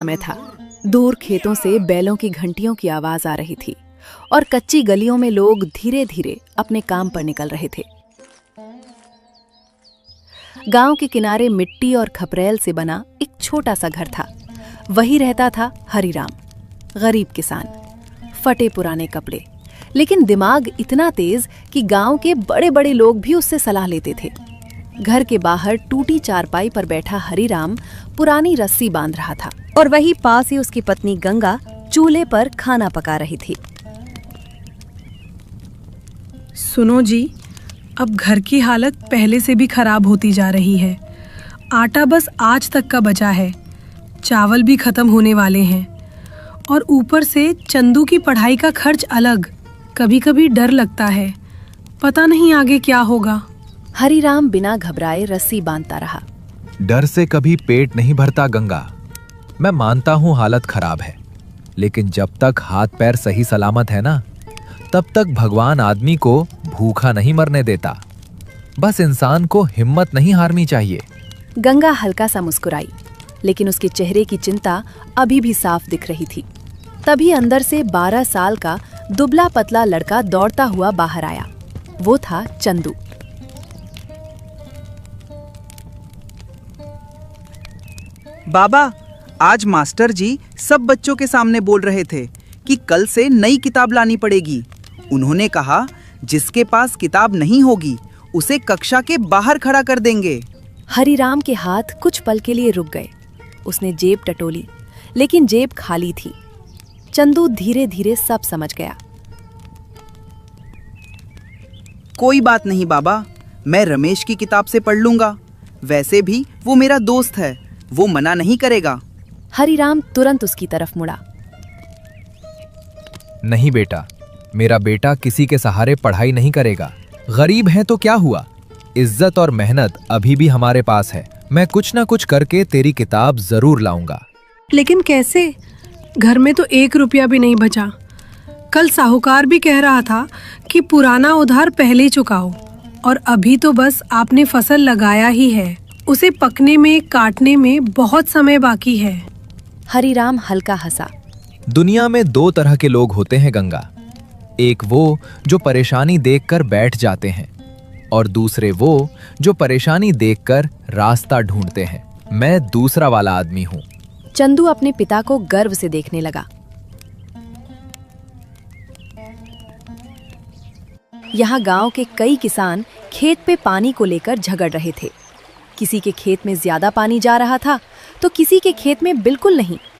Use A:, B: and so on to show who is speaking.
A: समय था। दूर खेतों से बैलों की घंटियों की आवाज आ रही थी और कच्ची गलियों में लोग धीरे धीरे अपने काम पर निकल रहे थे। गांव के किनारे मिट्टी और खपरेल से बना एक छोटा सा घर था। वही रहता था हरिराम, गरीब किसान, फटे पुराने कपड़े, लेकिन दिमाग इतना तेज कि गांव के बड़े बड़े लोग भी उससे सलाह लेते थे। घर के बाहर टूटी चारपाई पर बैठा हरिराम पुरानी रस्सी बांध रहा था और वहीं पास ही उसकी पत्नी गंगा चूल्हे पर खाना पका रही थी।
B: सुनो जी, अब घर की हालत पहले से भी खराब होती जा रही है। आटा बस आज तक का बचा है, चावल भी खत्म होने वाले हैं और ऊपर से चंदू की पढ़ाई का खर्च अलग। कभी कभी डर लगता है, पता नहीं आगे क्या होगा।
A: हरिराम बिना घबराए रस्सी बांधता रहा।
C: डर से कभी पेट नहीं भरता गंगा। मैं मानता हूं हालत खराब है, लेकिन जब तक हाथ पैर सही सलामत है ना, तब तक भगवान आदमी को भूखा नहीं मरने देता। बस इंसान को हिम्मत नहीं हारनी चाहिए।
A: गंगा हल्का सा मुस्कुराई, लेकिन उसके चेहरे की चिंता अभी भी साफ दिख रही थी। तभी अंदर से 12 साल का दुबला पतला लड़का दौड़ता हुआ बाहर आया। वो था चंदू।
D: बाबा, आज मास्टर जी सब बच्चों के सामने बोल रहे थे कि कल से नई किताब लानी पड़ेगी। उन्होंने कहा जिसके पास किताब नहीं होगी उसे कक्षा के बाहर खड़ा कर देंगे।
A: हरिराम के हाथ कुछ पल के लिए रुक गए। उसने जेब टटोली, लेकिन जेब खाली थी। चंदू धीरे धीरे सब समझ गया।
D: कोई बात नहीं बाबा, मैं रमेश की किताब से पढ़ लूंगा। वैसे भी वो मेरा दोस्त है, वो मना नहीं करेगा।
A: हरिराम तुरंत उसकी तरफ मुड़ा।
C: नहीं बेटा, मेरा बेटा किसी के सहारे पढ़ाई नहीं करेगा। गरीब हैं तो क्या हुआ, इज्जत और मेहनत अभी भी हमारे पास है। मैं कुछ ना कुछ करके तेरी किताब जरूर लाऊंगा।
B: लेकिन कैसे? घर में तो 1 रुपया भी नहीं बचा। कल साहूकार भी कह रहा था कि पुराना उधार पहले ही चुकाओ, और अभी तो बस आपने फसल लगाया ही है। उसे पकने में, काटने में बहुत समय बाकी है।
A: हरिराम हल्का हंसा।
C: दुनिया में 2 तरह के लोग होते हैं गंगा। एक वो जो परेशानी देखकर बैठ जाते हैं, और दूसरे वो जो परेशानी देखकर रास्ता ढूंढते हैं। मैं दूसरा वाला आदमी हूँ।
A: चंदू अपने पिता को गर्व से देखने लगा। यहाँ गांव के कई किसान खेत पे पानी को लेकर झगड़ रहे थे। किसी के खेत में ज्यादा पानी जा रहा था तो किसी के खेत में बिल्कुल नहीं।